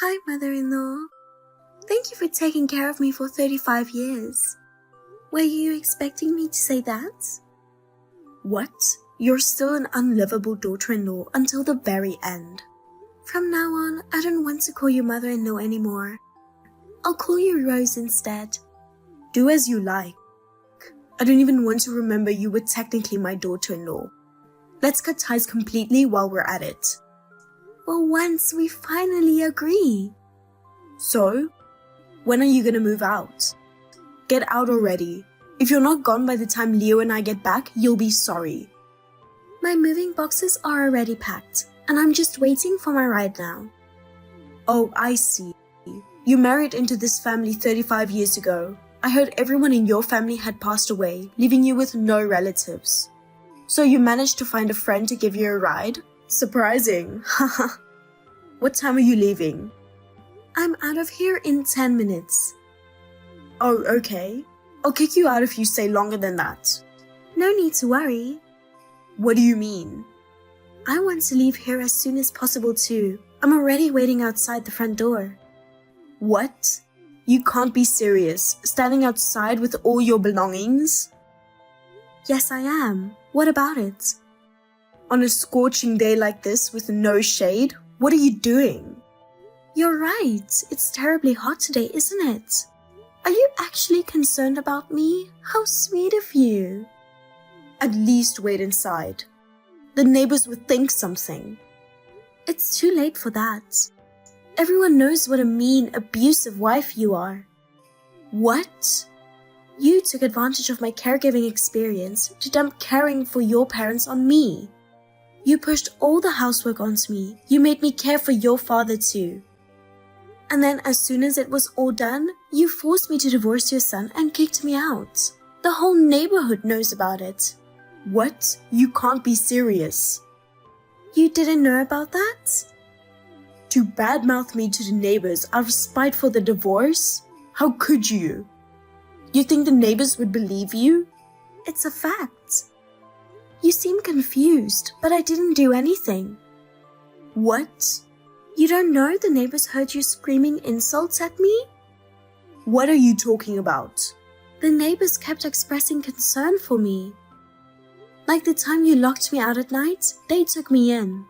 Hi, mother-in-law. Thank you for taking care of me for 35 years. Were you expecting me to say that? What? You're still an unlivable daughter-in-law until the very end. From now on, I don't want to call you mother-in-law anymore. I'll call you Rose instead. Do as you like. I don't even want to remember you were technically my daughter-in-law. Let's cut ties completely while we're at it. For once, we finally agree. So, when are you gonna move out? Get out already. If you're not gone by the time Leo and I get back, you'll be sorry. My moving boxes are already packed, and I'm just waiting for my ride now. Oh, I see. You married into this family 35 years ago. I heard everyone in your family had passed away, leaving you with no relatives. So you managed to find a friend to give you a ride? Surprising. Haha. What time are you leaving? I'm out of here in 10 minutes. Oh, okay. I'll kick you out if you stay longer than that. No need to worry. What do you mean? I want to leave here as soon as possible too. I'm already waiting outside the front door. What? You can't be serious, standing outside with all your belongings? Yes, I am. What about it? On a scorching day like this with no shade, what are you doing? You're right. It's terribly hot today, isn't it? Are you actually concerned about me? How sweet of you. At least wait inside. The neighbors would think something. It's too late for that. Everyone knows what a mean, abusive wife you are. What? You took advantage of my caregiving experience to dump caring for your parents on me. You pushed all the housework onto me. You made me care for your father too. And then as soon as it was all done, you forced me to divorce your son and kicked me out. The whole neighborhood knows about it. What? You can't be serious. You didn't know about that? To badmouth me to the neighbors out of spite for the divorce? How could you? You think the neighbors would believe you? It's a fact. You seem confused, but I didn't do anything. What? You don't know the neighbors heard you screaming insults at me? What are you talking about? The neighbors kept expressing concern for me. Like the time you locked me out at night, they took me in.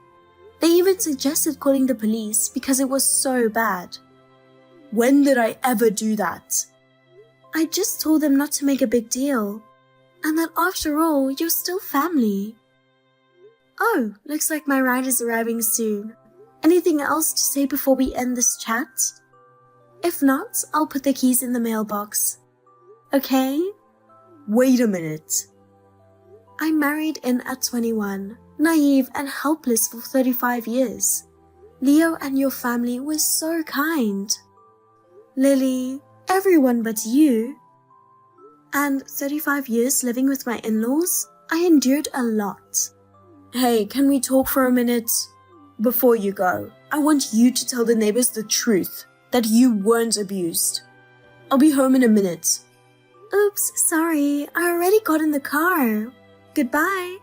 They even suggested calling the police because it was so bad. When did I ever do that? I just told them not to make a big deal. And that after all, you're still family. Oh, looks like my ride is arriving soon. Anything else to say before we end this chat? If not, I'll put the keys in the mailbox. Okay? Wait a minute. I married in at 21, naive and helpless for 35 years. Leo and your family were so kind. Lily, everyone but you. And 35 years living with my in-laws, I endured a lot. Hey, can we talk for a minute? Before you go, I want you to tell the neighbors the truth, that you weren't abused. I'll be home in a minute. Oops, sorry, I already got in the car. Goodbye.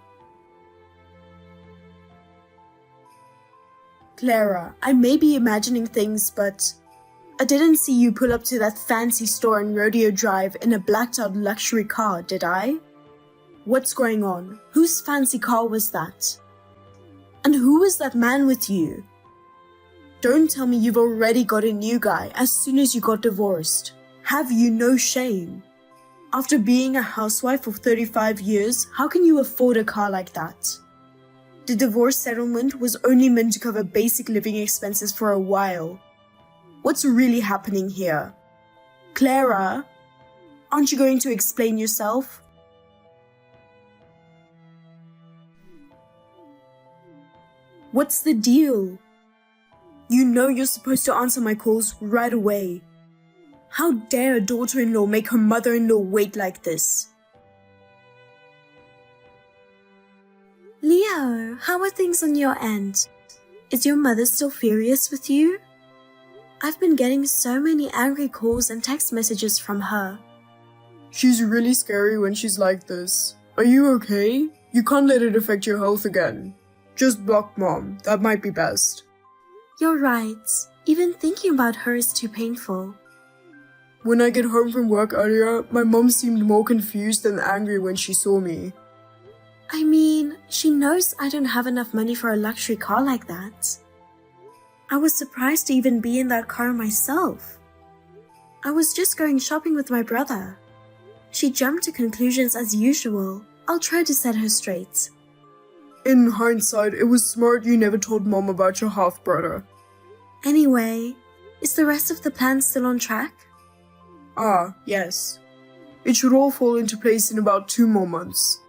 Clara, I may be imagining things, but I didn't see you pull up to that fancy store in Rodeo Drive in a blacked-out luxury car, did I? What's going on? Whose fancy car was that? And who was that man with you? Don't tell me you've already got a new guy as soon as you got divorced. Have you no shame? After being a housewife for 35 years, how can you afford a car like that? The divorce settlement was only meant to cover basic living expenses for a while. What's really happening here? Clara, aren't you going to explain yourself? What's the deal? You know you're supposed to answer my calls right away. How dare a daughter-in-law make her mother-in-law wait like this? Leo, how are things on your end? Is your mother still furious with you? I've been getting so many angry calls and text messages from her. She's really scary when she's like this. Are you okay? You can't let it affect your health again. Just block Mom, that might be best. You're right. Even thinking about her is too painful. When I get home from work earlier, my mom seemed more confused than angry when she saw me. I mean, she knows I don't have enough money for a luxury car like that. I was surprised to even be in that car myself. I was just going shopping with my brother. She jumped to conclusions as usual. I'll try to set her straight. In hindsight, it was smart you never told Mom about your half-brother. Anyway, is the rest of the plan still on track? Ah, yes. It should all fall into place in about 2 more months.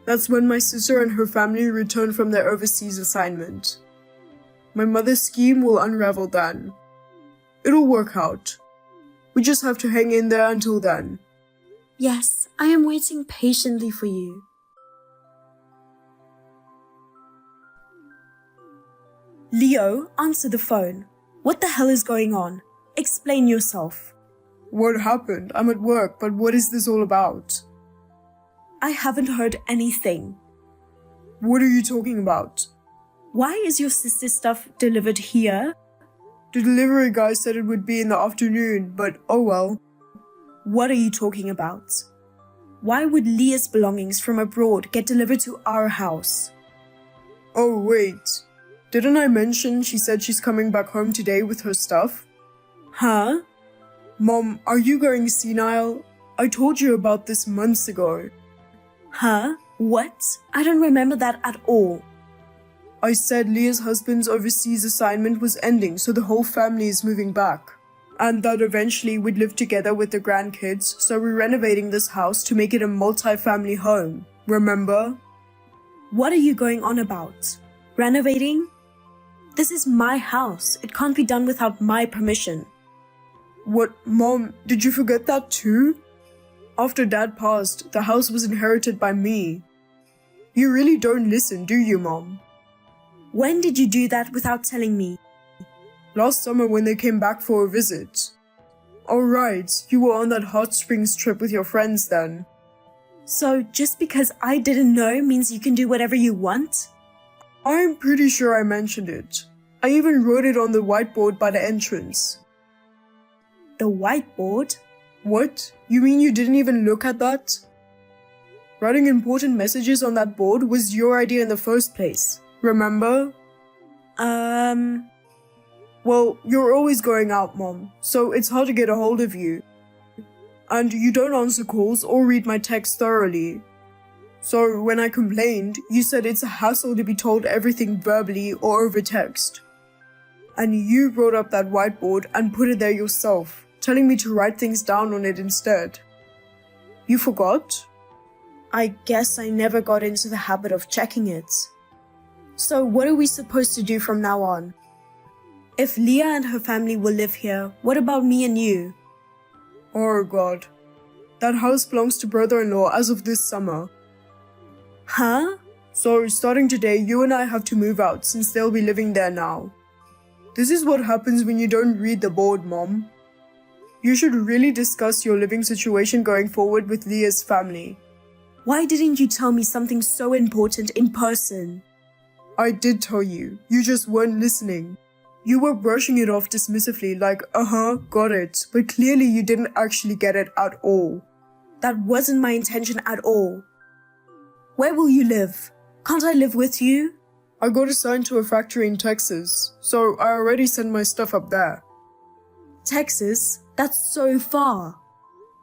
That's when my sister and her family return from their overseas assignment. My mother's scheme will unravel then. It'll work out. We just have to hang in there until then. Yes, I am waiting patiently for you. Leo, answer the phone. What the hell is going on? Explain yourself. What happened? I'm at work, but what is this all about? I haven't heard anything. What are you talking about? Why is your sister's stuff delivered here? The delivery guy said it would be in the afternoon, but oh well. What are you talking about? Why would Leah's belongings from abroad get delivered to our house? Oh wait, didn't I mention she said she's coming back home today with her stuff? Huh? Mom, are you going senile? I told you about this months ago. Huh? What? I don't remember that at all. I said Leah's husband's overseas assignment was ending, so the whole family is moving back. And that eventually we'd live together with the grandkids, so we're renovating this house to make it a multi-family home. Remember? What are you going on about? Renovating? This is my house. It can't be done without my permission. What, Mom, did you forget that too? After Dad passed, the house was inherited by me. You really don't listen, do you, Mom? When did you do that without telling me? Last summer when they came back for a visit. Oh right, you were on that hot springs trip with your friends then. So just because I didn't know means you can do whatever you want? I'm pretty sure I mentioned it. I even wrote it on the whiteboard by the entrance. The whiteboard? What? You mean you didn't even look at that? Writing important messages on that board was your idea in the first place. Remember? Well, you're always going out, Mom, so it's hard to get a hold of you. And you don't answer calls or read my texts thoroughly. So when I complained, you said it's a hassle to be told everything verbally or over text. And you wrote up that whiteboard and put it there yourself, telling me to write things down on it instead. You forgot? I guess I never got into the habit of checking it. So what are we supposed to do from now on? If Leah and her family will live here, what about me and you? Oh God. That house belongs to brother-in-law as of this summer. Huh? So starting today, you and I have to move out since they'll be living there now. This is what happens when you don't read the board, Mom. You should really discuss your living situation going forward with Leah's family. Why didn't you tell me something so important in person? I did tell you. You just weren't listening. You were brushing it off dismissively like, got it. But clearly you didn't actually get it at all. That wasn't my intention at all. Where will you live? Can't I live with you? I got assigned to a factory in Texas, so I already sent my stuff up there. Texas? That's so far.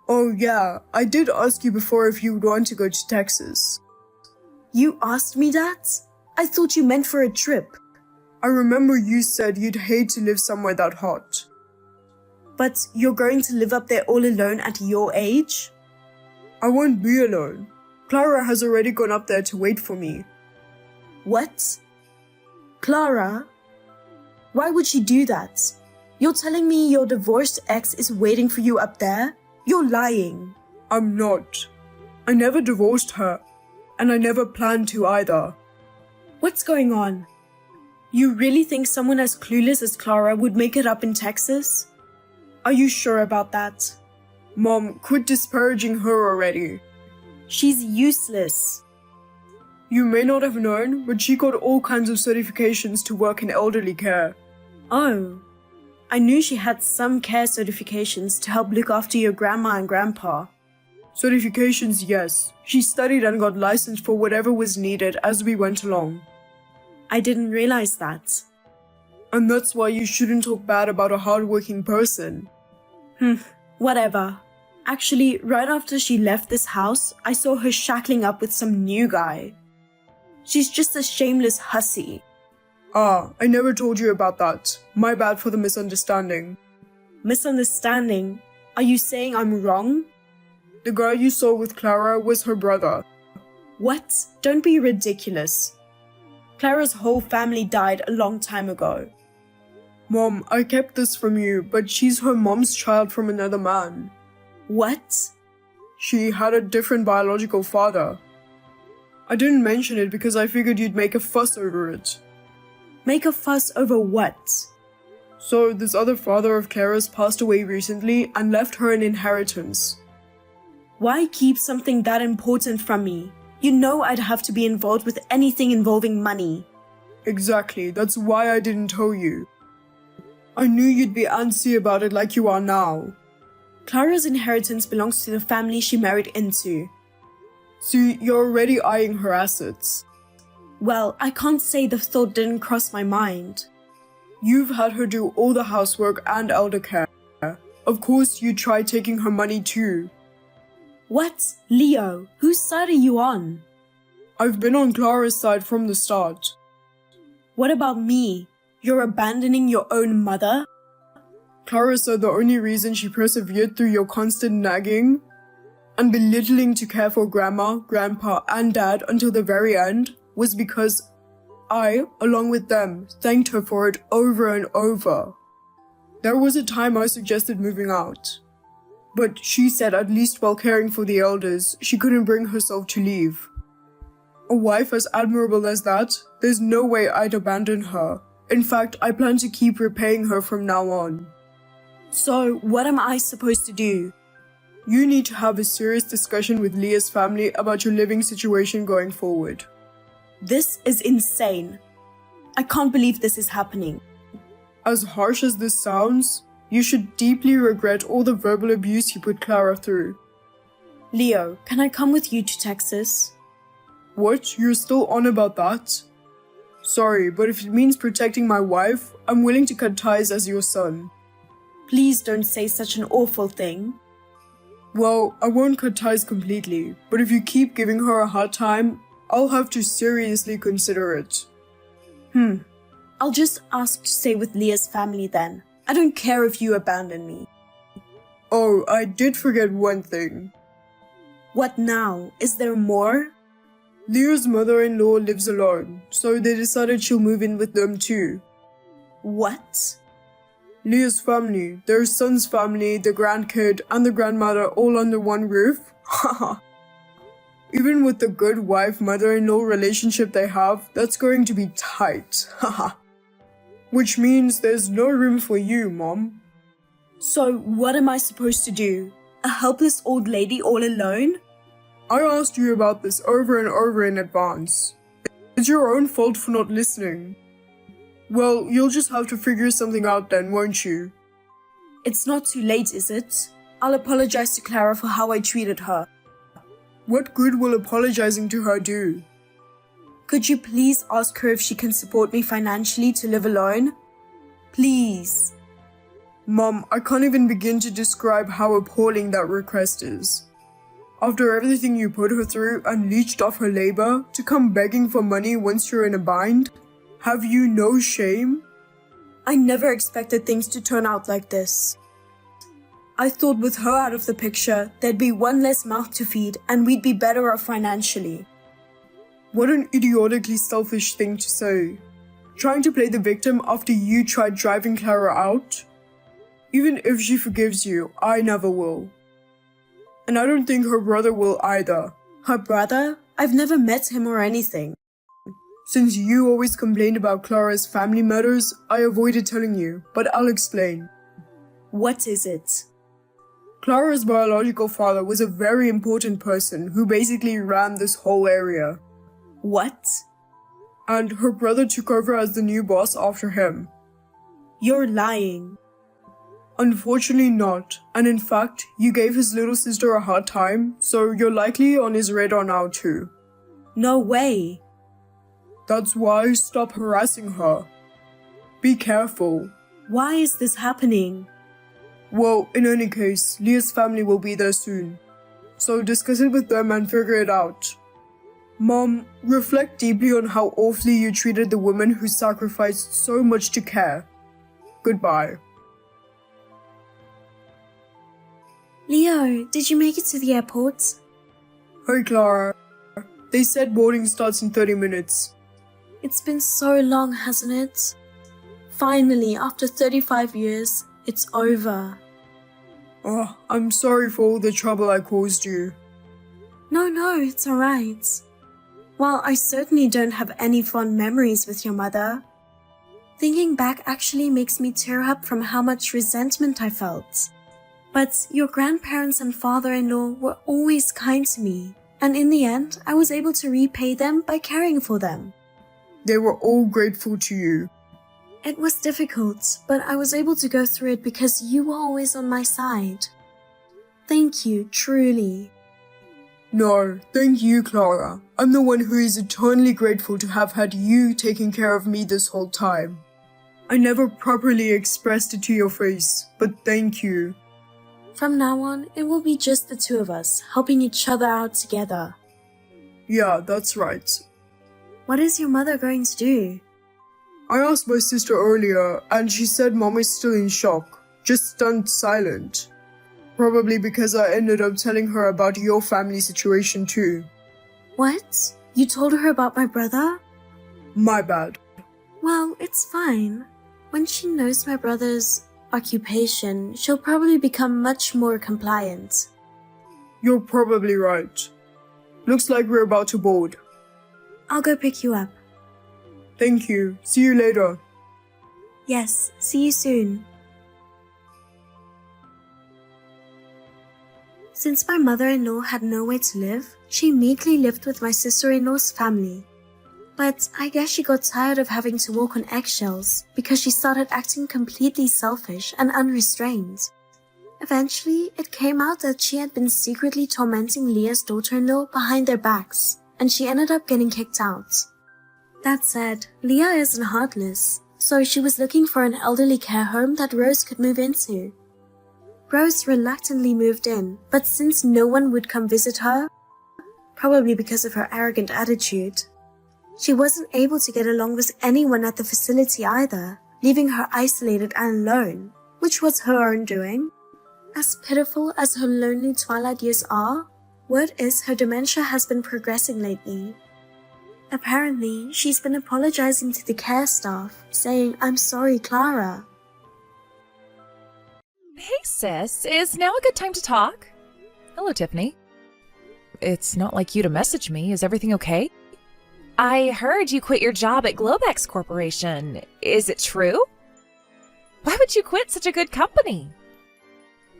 Oh yeah, I did ask you before if you would want to go to Texas. You asked me that? I thought you meant for a trip. I remember you said you'd hate to live somewhere that hot. But you're going to live up there all alone at your age? I won't be alone. Clara has already gone up there to wait for me. What? Clara? Why would she do that? You're telling me your divorced ex is waiting for you up there? You're lying. I'm not. I never divorced her, and I never planned to either. What's going on? You really think someone as clueless as Clara would make it up in Texas? Are you sure about that? Mom, quit disparaging her already. She's useless. You may not have known, but she got all kinds of certifications to work in elderly care. Oh. I knew she had some care certifications to help look after your grandma and grandpa. Certifications, yes. She studied and got licensed for whatever was needed as we went along. I didn't realize that. And that's why you shouldn't talk bad about a hardworking person. Whatever. Actually, right after she left this house, I saw her shackling up with some new guy. She's just a shameless hussy. Ah, I never told you about that. My bad for the misunderstanding. Misunderstanding? Are you saying I'm wrong? The guy you saw with Clara was her brother. What? Don't be ridiculous. Clara's whole family died a long time ago. Mom, I kept this from you, but she's her mom's child from another man. What? She had a different biological father. I didn't mention it because I figured you'd make a fuss over it. Make a fuss over what? So, this other father of Clara's passed away recently and left her an inheritance. Why keep something that important from me? You know I'd have to be involved with anything involving money. Exactly, that's why I didn't tell you. I knew you'd be antsy about it like you are now. Clara's inheritance belongs to the family she married into. See, you're already eyeing her assets. Well, I can't say the thought didn't cross my mind. You've had her do all the housework and elder care. Of course, you tried taking her money too. What? Leo, whose side are you on? I've been on Clara's side from the start. What about me? You're abandoning your own mother? Clara said the only reason she persevered through your constant nagging and belittling to care for Grandma, Grandpa, and Dad until the very end was because I, along with them, thanked her for it over and over. There was a time I suggested moving out, but she said at least while caring for the elders, she couldn't bring herself to leave. A wife as admirable as that, there's no way I'd abandon her. In fact, I plan to keep repaying her from now on. So, what am I supposed to do? You need to have a serious discussion with Leah's family about your living situation going forward. This is insane. I can't believe this is happening. As harsh as this sounds, you should deeply regret all the verbal abuse you put Clara through. Leo, can I come with you to Texas? What? You're still on about that? Sorry, but if it means protecting my wife, I'm willing to cut ties as your son. Please don't say such an awful thing. Well, I won't cut ties completely, but if you keep giving her a hard time, I'll have to seriously consider it. I'll just ask to stay with Leah's family then. I don't care if you abandon me. Oh, I did forget one thing. What now? Is there more? Leah's mother-in-law lives alone, so they decided she'll move in with them too. What? Leah's family, their son's family, the grandkid, and the grandmother all under one roof? Haha. Even with the good wife-mother-in-law relationship they have, that's going to be tight. Haha. Which means there's no room for you, Mom. So what am I supposed to do? A helpless old lady all alone? I asked you about this over and over in advance. It's your own fault for not listening. Well, you'll just have to figure something out then, won't you? It's not too late, is it? I'll apologize to Clara for how I treated her. What good will apologizing to her do? Could you please ask her if she can support me financially to live alone? Please. Mom, I can't even begin to describe how appalling that request is. After everything you put her through and leached off her labor, to come begging for money once you're in a bind? Have you no shame? I never expected things to turn out like this. I thought with her out of the picture, there'd be one less mouth to feed and we'd be better off financially. What an idiotically selfish thing to say. Trying to play the victim after you tried driving Clara out? Even if she forgives you, I never will. And I don't think her brother will either. Her brother? I've never met him or anything. Since you always complained about Clara's family matters, I avoided telling you, but I'll explain. What is it? Clara's biological father was a very important person who basically ran this whole area. What? And her brother took over as the new boss after him. You're lying. Unfortunately not, and in fact, you gave his little sister a hard time, so you're likely on his radar now too. No way. That's why stop harassing her. Be careful. Why is this happening? Well, in any case, Leah's family will be there soon. So discuss it with them and figure it out. Mom, reflect deeply on how awfully you treated the woman who sacrificed so much to care. Goodbye. Leo, did you make it to the airport? Hey Clara. They said boarding starts in 30 minutes. It's been so long, hasn't it? Finally, after 35 years, it's over. Oh, I'm sorry for all the trouble I caused you. No, it's alright. Well, I certainly don't have any fond memories with your mother. Thinking back actually makes me tear up from how much resentment I felt. But your grandparents and father-in-law were always kind to me, and in the end, I was able to repay them by caring for them. They were all grateful to you. It was difficult, but I was able to go through it because you were always on my side. Thank you, truly. No, thank you, Clara. I'm the one who is eternally grateful to have had you taking care of me this whole time. I never properly expressed it to your face, but thank you. From now on, it will be just the two of us, helping each other out together. Yeah, that's right. What is your mother going to do? I asked my sister earlier, and she said Mom is still in shock, just stunned silent. Probably because I ended up telling her about your family situation too. What? You told her about my brother? My bad. Well, it's fine. When she knows my brother's occupation, she'll probably become much more compliant. You're probably right. Looks like we're about to board. I'll go pick you up. Thank you. See you later. Yes, see you soon. Since my mother-in-law had nowhere to live, she meekly lived with my sister-in-law's family. But I guess she got tired of having to walk on eggshells because she started acting completely selfish and unrestrained. Eventually, it came out that she had been secretly tormenting Leah's daughter-in-law behind their backs, and she ended up getting kicked out. That said, Leah isn't heartless, so she was looking for an elderly care home that Rose could move into. Rose reluctantly moved in, but since no one would come visit her, probably because of her arrogant attitude, she wasn't able to get along with anyone at the facility either, leaving her isolated and alone, which was her own doing. As pitiful as her lonely twilight years are, word is her dementia has been progressing lately. Apparently, she's been apologizing to the care staff, saying, "I'm sorry, Clara." Hey sis, is now a good time to talk? Hello, Tiffany. It's not like you to message me. Is everything okay? I heard you quit your job at Globex Corporation. Is it true? Why would you quit such a good company?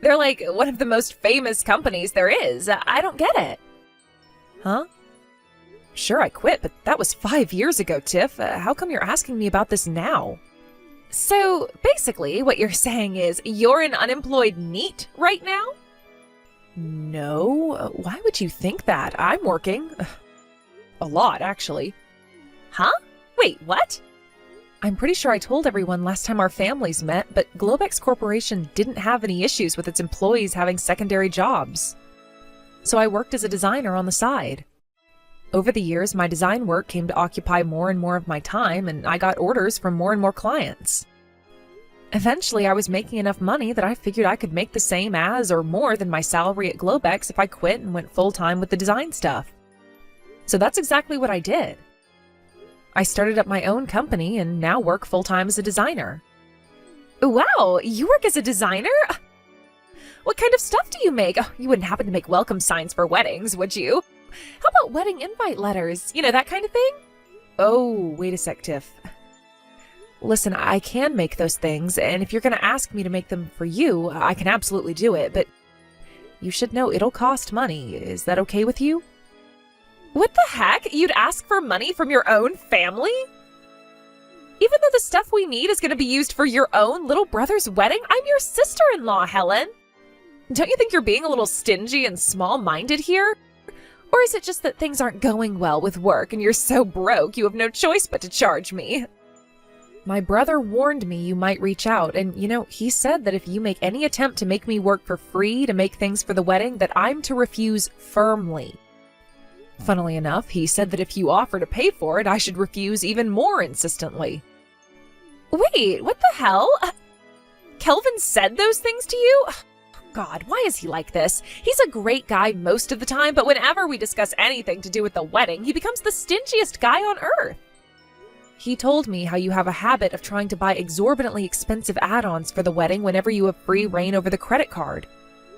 They're like one of the most famous companies there is. I don't get it. Huh? Sure, I quit, but that was 5 years ago, Tiff. How come you're asking me about this now? So, basically, what you're saying is you're an unemployed NEET right now? No, why would you think that? I'm working. A lot, actually. Huh? Wait, what? I'm pretty sure I told everyone last time our families met, but Globex Corporation didn't have any issues with its employees having secondary jobs. So I worked as a designer on the side. Over the years, my design work came to occupy more and more of my time, and I got orders from more and more clients. Eventually, I was making enough money that I figured I could make the same as or more than my salary at Globex if I quit and went full-time with the design stuff. So that's exactly what I did. I started up my own company and now work full-time as a designer. Wow, you work as a designer? What kind of stuff do you make? Oh, you wouldn't happen to make welcome signs for weddings, would you? How about wedding invite letters? You know, that kind of thing? Oh, wait a sec, Tiff. Listen, I can make those things, and if you're going to ask me to make them for you, I can absolutely do it, but you should know it'll cost money. Is that okay with you? What the heck? You'd ask for money from your own family? Even though the stuff we need is going to be used for your own little brother's wedding, I'm your sister-in-law, Helen. Don't you think you're being a little stingy and small-minded here? Or is it just that things aren't going well with work and you're so broke you have no choice but to charge me? My brother warned me you might reach out, and he said that if you make any attempt to make me work for free to make things for the wedding, that I'm to refuse firmly. Funnily enough, he said that if you offer to pay for it, I should refuse even more insistently. Wait, what the hell? Kelvin said those things to you? God, why is he like this? He's a great guy most of the time, but whenever we discuss anything to do with the wedding, he becomes the stingiest guy on earth. He told me how you have a habit of trying to buy exorbitantly expensive add-ons for the wedding whenever you have free reign over the credit card.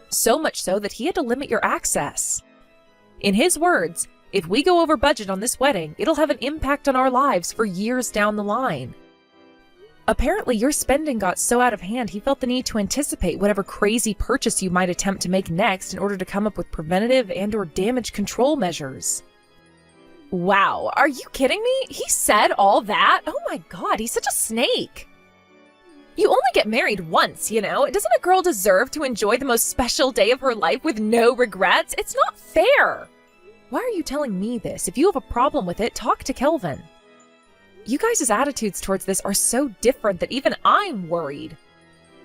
So much so that he had to limit your access. In his words, if we go over budget on this wedding, it'll have an impact on our lives for years down the line. Apparently, your spending got so out of hand he felt the need to anticipate whatever crazy purchase you might attempt to make next in order to come up with preventative and/or damage control measures. Wow, are you kidding me? He said all that? Oh my God, he's such a snake. You only get married once, Doesn't a girl deserve to enjoy the most special day of her life with no regrets? It's not fair. Why are you telling me this? If you have a problem with it, talk to Kelvin. You guys' attitudes towards this are so different that even I'm worried.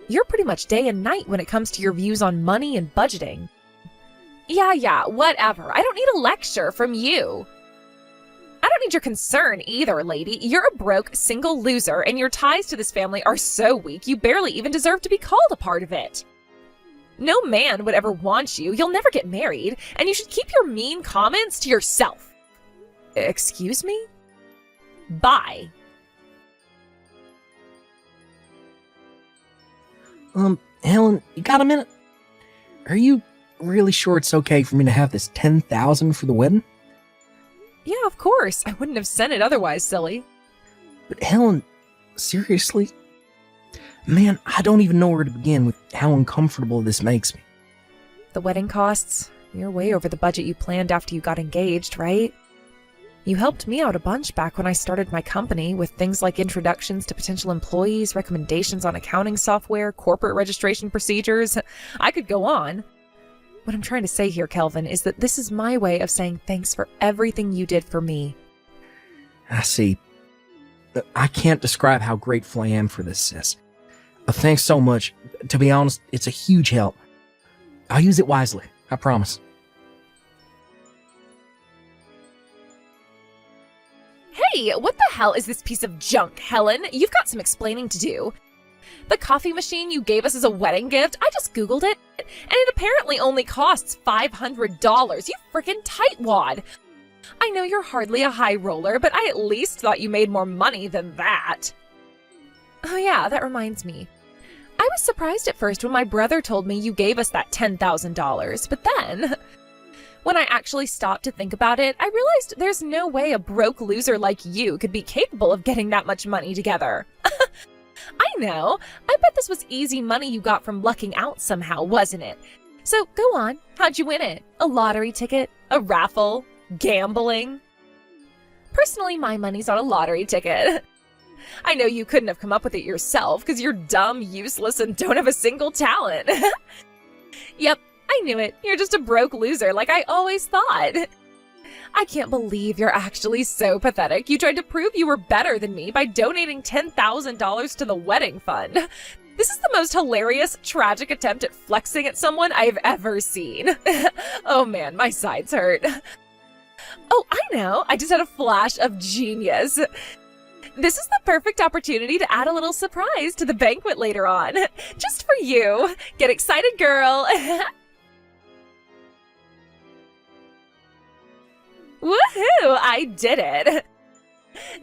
You're pretty much day and night when it comes to your views on money and budgeting. Yeah, whatever. I don't need a lecture from you. I don't need your concern either, lady. You're a broke, single loser, and your ties to this family are so weak you barely even deserve to be called a part of it. No man would ever want you. You'll never get married, and you should keep your mean comments to yourself. Excuse me? Bye. Helen, you got a minute? Are you really sure it's okay for me to have this $10,000 for the wedding? Yeah, of course. I wouldn't have sent it otherwise, silly. But Helen, seriously? Man, I don't even know where to begin with how uncomfortable this makes me. The wedding costs? You're way over the budget you planned after you got engaged, right? You helped me out a bunch back when I started my company with things like introductions to potential employees, recommendations on accounting software, corporate registration procedures. I could go on. What I'm trying to say here, Kelvin, is that this is my way of saying thanks for everything you did for me. I see. I can't describe how grateful I am for this, sis. Thanks so much. To be honest, it's a huge help. I'll use it wisely, I promise. Hey, what the hell is this piece of junk, Helen? You've got some explaining to do. The coffee machine you gave us as a wedding gift, I just Googled it, and it apparently only costs $500. You frickin' tightwad. I know you're hardly a high roller, but I at least thought you made more money than that. Oh yeah, that reminds me. I was surprised at first when my brother told me you gave us that $10,000, but then, when I actually stopped to think about it, I realized there's no way a broke loser like you could be capable of getting that much money together. I know. I bet this was easy money you got from lucking out somehow, wasn't it? So go on. How'd you win it? A lottery ticket? A raffle? Gambling? Personally, my money's on a lottery ticket. I know you couldn't have come up with it yourself because you're dumb, useless, and don't have a single talent. Yep, I knew it. You're just a broke loser like I always thought. I can't believe you're actually so pathetic. You tried to prove you were better than me by donating $10,000 to the wedding fund. This is the most hilarious, tragic attempt at flexing at someone I've ever seen. Oh man, my sides hurt. Oh, I know. I just had a flash of genius. This is the perfect opportunity to add a little surprise to the banquet later on. Just for you. Get excited, girl. Woohoo! I did it!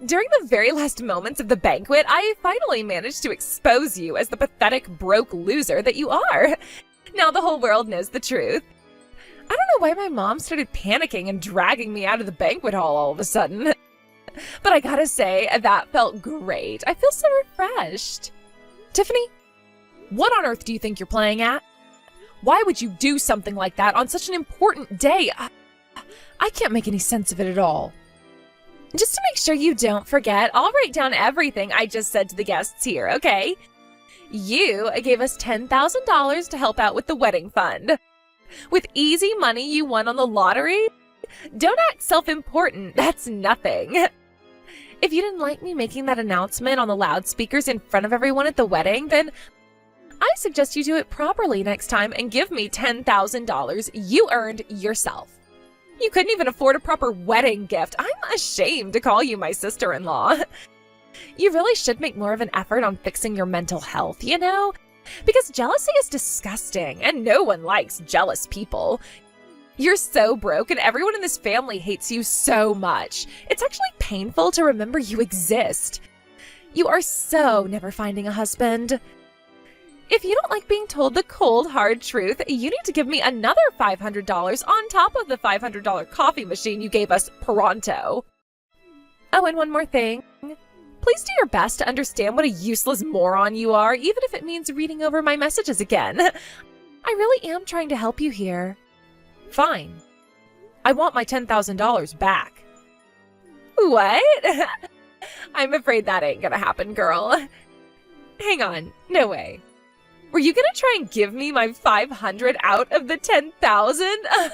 During the very last moments of the banquet, I finally managed to expose you as the pathetic, broke loser that you are. Now the whole world knows the truth. I don't know why my mom started panicking and dragging me out of the banquet hall all of a sudden. But I gotta say, that felt great. I feel so refreshed. Tiffany, what on earth do you think you're playing at? Why would you do something like that on such an important day? I can't make any sense of it at all. Just to make sure you don't forget, I'll write down everything I just said to the guests here, okay? You gave us $10,000 to help out with the wedding fund. With easy money you won on the lottery? Don't act self-important, that's nothing. If you didn't like me making that announcement on the loudspeakers in front of everyone at the wedding, then I suggest you do it properly next time and give me $10,000 you earned yourself. You couldn't even afford a proper wedding gift. I'm ashamed to call you my sister-in-law. You really should make more of an effort on fixing your mental health, you know? Because jealousy is disgusting, and no one likes jealous people. You're so broke, and everyone in this family hates you so much. It's actually painful to remember you exist. You are so never finding a husband. If you don't like being told the cold, hard truth, you need to give me another $500 on top of the $500 coffee machine you gave us pronto. Oh, and one more thing. Please do your best to understand what a useless moron you are, even if it means reading over my messages again. I really am trying to help you here. Fine. I want my $10,000 back. What? I'm afraid that ain't gonna happen, girl. Hang on, no way. Were you gonna try and give me my $500 out of the $10,000?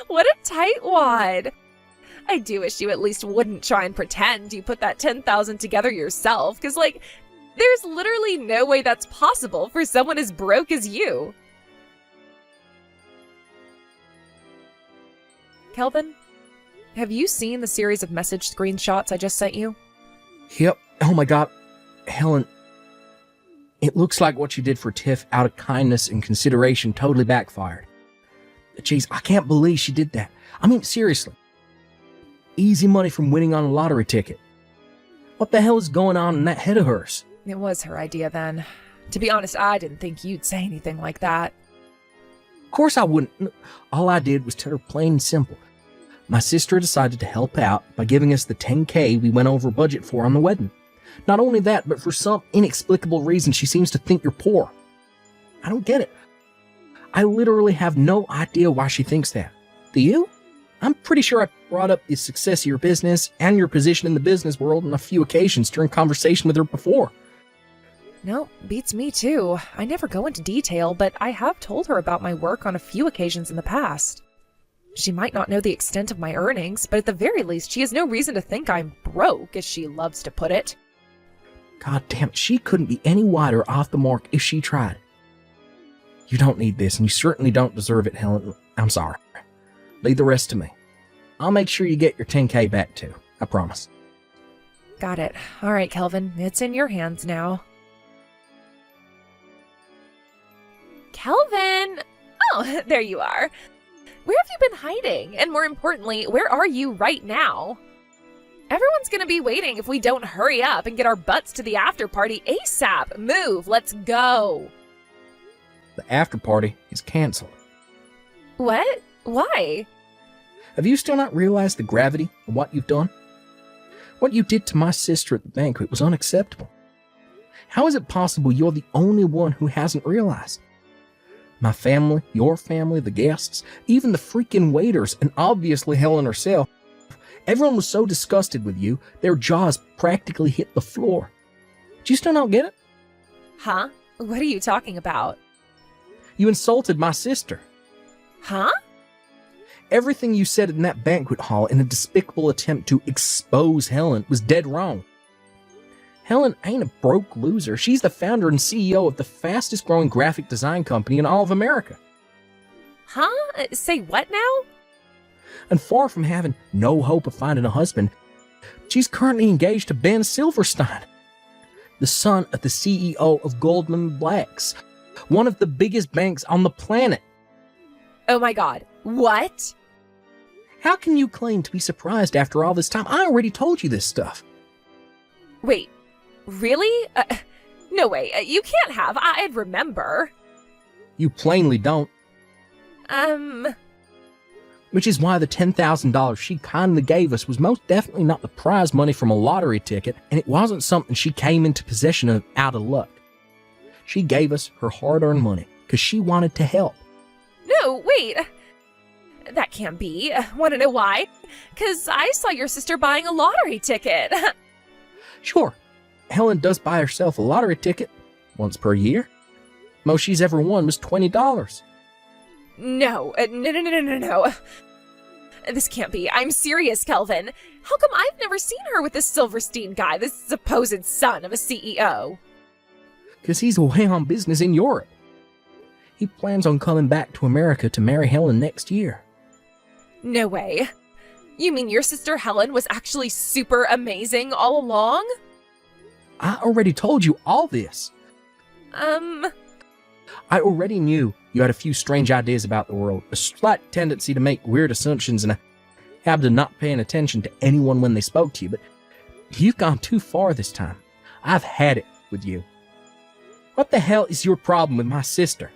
What a tightwad. I do wish you at least wouldn't try and pretend you put that $10,000 together yourself, because, there's literally no way that's possible for someone as broke as you. Kelvin, have you seen the series of message screenshots I just sent you? Yep. Oh my god. Helen, it looks like what you did for Tiff out of kindness and consideration totally backfired. Jeez, I can't believe she did that. I mean, seriously. Easy money from winning on a lottery ticket. What the hell is going on in that head of hers? It was her idea then. To be honest, I didn't think you'd say anything like that. Of course I wouldn't. All I did was tell her plain and simple. My sister decided to help out by giving us the $10,000 we went over budget for on the wedding. Not only that, but for some inexplicable reason, she seems to think you're poor. I don't get it. I literally have no idea why she thinks that. Do you? I'm pretty sure I brought up the success of your business and your position in the business world on a few occasions during conversation with her before. No, beats me too. I never go into detail, but I have told her about my work on a few occasions in the past. She might not know the extent of my earnings, but at the very least, she has no reason to think I'm broke, as she loves to put it. God damn it, she couldn't be any wider off the mark if she tried. You don't need this, and you certainly don't deserve it, Helen. I'm sorry. Leave the rest to me. I'll make sure you get your $10,000 back too. I promise. Got it. All right, Kelvin. It's in your hands now. Kelvin! Oh, there you are. Where have you been hiding? And more importantly, where are you right now? Everyone's gonna be waiting if we don't hurry up and get our butts to the after party ASAP. Move, let's go. The after party is canceled. What? Why? Have you still not realized the gravity of what you've done? What you did to my sister at the banquet was unacceptable. How is it possible you're the only one who hasn't realized? My family, your family, the guests, even the freaking waiters, and obviously Helen herself, everyone was so disgusted with you, their jaws practically hit the floor. Do you still not get it? Huh? What are you talking about? You insulted my sister. Huh? Everything you said in that banquet hall in a despicable attempt to expose Helen was dead wrong. Helen ain't a broke loser. She's the founder and CEO of the fastest growing graphic design company in all of America. Huh? Say what now? And far from having no hope of finding a husband, she's currently engaged to Ben Silverstein, the son of the CEO of Goldman Sachs, one of the biggest banks on the planet. Oh my god. What? How can you claim to be surprised after all this time? I already told you this stuff. Wait, really? No way, you can't have. I'd remember. You plainly don't. Which is why the $10,000 she kindly gave us was most definitely not the prize money from a lottery ticket, and it wasn't something she came into possession of out of luck. She gave us her hard-earned money because she wanted to help. No, wait. That can't be. Want to know why? 'Cause I saw your sister buying a lottery ticket. Sure, Helen does buy herself a lottery ticket once per year. Most she's ever won was $20. No. This can't be. I'm serious, Kelvin. How come I've never seen her with this Silverstein guy, this supposed son of a CEO? Because he's away on business in Europe. He plans on coming back to America to marry Helen next year. No way. You mean your sister Helen was actually super amazing all along? I already told you all this. I already knew you had a few strange ideas about the world, a slight tendency to make weird assumptions, and a habit of not paying attention to anyone when they spoke to you, but you've gone too far this time. I've had it with you. What the hell is your problem with my sister?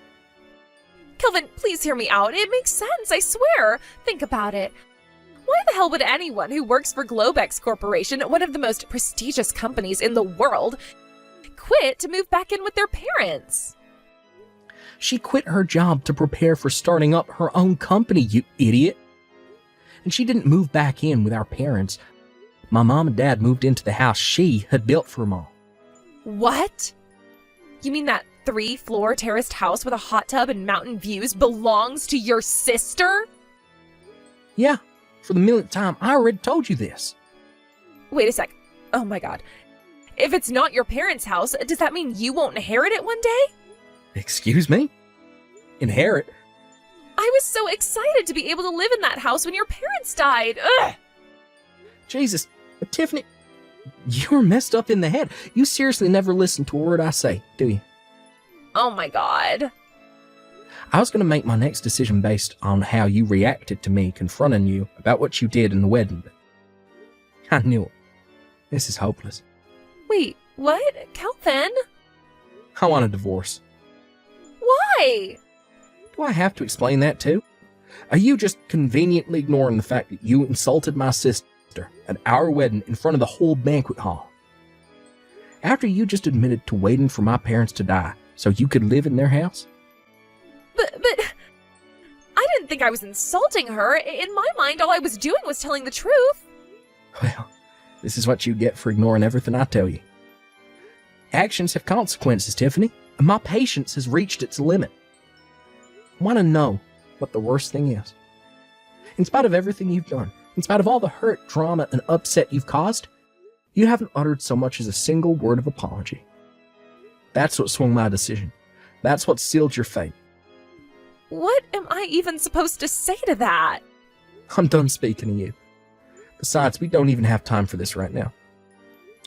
Kelvin, please hear me out. It makes sense, I swear. Think about it. Why the hell would anyone who works for Globex Corporation, one of the most prestigious companies in the world, quit to move back in with their parents? She quit her job to prepare for starting up her own company, you idiot. And she didn't move back in with our parents. My mom and dad moved into the house she had built for them all. What? You mean that 3-floor terraced house with a hot tub and mountain views belongs to your sister? Yeah, for the millionth time, I already told you this. Wait a sec. Oh my god. If it's not your parents' house, does that mean you won't inherit it one day? Excuse me? Inherit? I was so excited to be able to live in that house when your parents died. Ugh! Jesus, Tiffany, you're messed up in the head. You seriously never listen to a word I say, do you? Oh my god. I was going to make my next decision based on how you reacted to me confronting you about what you did in the wedding, but I knew it. This is hopeless. Wait, what? Kelvin? I want a divorce. Why? Do I have to explain that too? Are you just conveniently ignoring the fact that you insulted my sister at our wedding in front of the whole banquet hall? After you just admitted to waiting for my parents to die so you could live in their house? But I didn't think I was insulting her. In my mind, all I was doing was telling the truth. Well, this is what you get for ignoring everything I tell you. Actions have consequences, Tiffany, and my patience has reached its limit. Want to know what the worst thing is? In spite of everything you've done, in spite of all the hurt, drama, and upset you've caused, you haven't uttered so much as a single word of apology. That's what swung my decision. That's what sealed your fate. What am I even supposed to say to that? I'm done speaking to you. Besides, we don't even have time for this right now.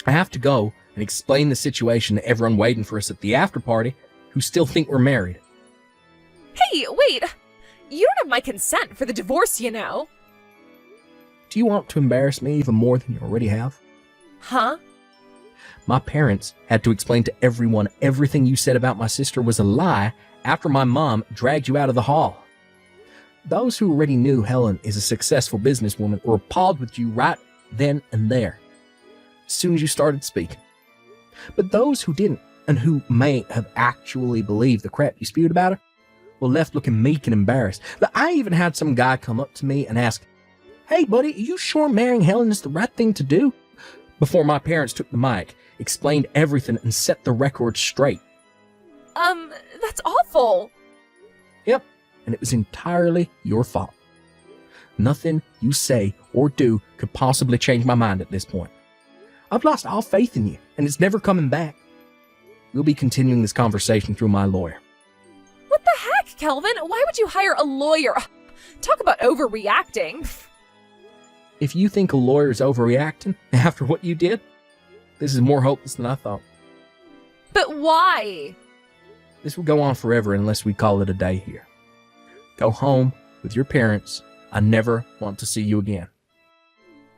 I have to go and explain the situation to everyone waiting for us at the after party who still think we're married. Hey, wait! You don't have my consent for the divorce, you know. Do you want to embarrass me even more than you already have? Huh? My parents had to explain to everyone everything you said about my sister was a lie after my mom dragged you out of the hall. Those who already knew Helen is a successful businesswoman were appalled with you right then and there, as soon as you started speaking. But those who didn't, and who may have actually believed the crap you spewed about her, were left looking meek and embarrassed. But I even had some guy come up to me and ask, "Hey buddy, are you sure marrying Helen is the right thing to do?" Before my parents took the mic, explained everything, and set the record straight. That's awful. Yep, and it was entirely your fault. Nothing you say or do could possibly change my mind at this point. I've lost all faith in you, and it's never coming back. We'll be continuing this conversation through my lawyer. What the heck, Kelvin? Why would you hire a lawyer? Talk about overreacting. If you think a lawyer is overreacting after what you did, this is more hopeless than I thought. But why? This will go on forever unless we call it a day here. Go home with your parents. I never want to see you again.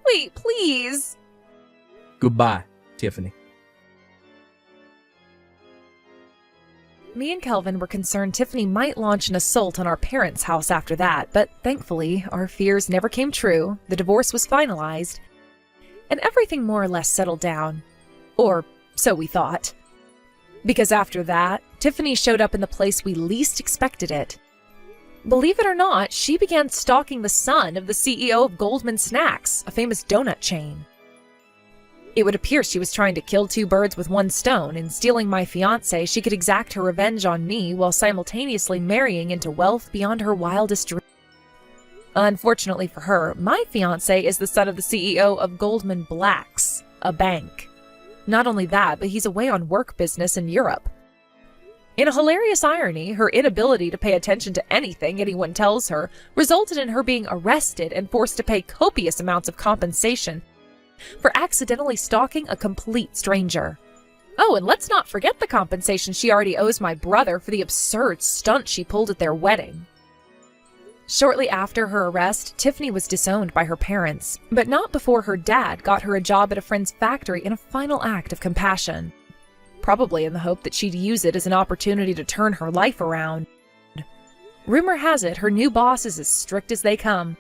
Wait, please. Goodbye, Tiffany. Me and Kelvin were concerned Tiffany might launch an assault on our parents' house after that, but thankfully, our fears never came true, the divorce was finalized, and everything more or less settled down. Or so we thought. Because after that, Tiffany showed up in the place we least expected it. Believe it or not, she began stalking the son of the CEO of Goldman Snacks, a famous donut chain. It would appear she was trying to kill two birds with one stone. In stealing my fiancé, she could exact her revenge on me while simultaneously marrying into wealth beyond her wildest dreams. Unfortunately for her, my fiancé is the son of the CEO of Goldman Blacks, a bank. Not only that, but he's away on work business in Europe. In a hilarious irony, her inability to pay attention to anything anyone tells her resulted in her being arrested and forced to pay copious amounts of compensation for accidentally stalking a complete stranger. Oh, and let's not forget the compensation she already owes my brother for the absurd stunt she pulled at their wedding. Shortly after her arrest, Tiffany was disowned by her parents, but not before her dad got her a job at a friend's factory in a final act of compassion. Probably in the hope that she'd use it as an opportunity to turn her life around. Rumor has it her new boss is as strict as they come,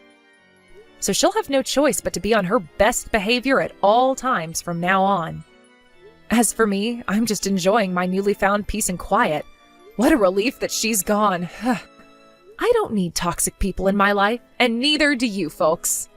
so she'll have no choice but to be on her best behavior at all times from now on. As for me, I'm just enjoying my newly found peace and quiet. What a relief that she's gone. I don't need toxic people in my life, and neither do you folks.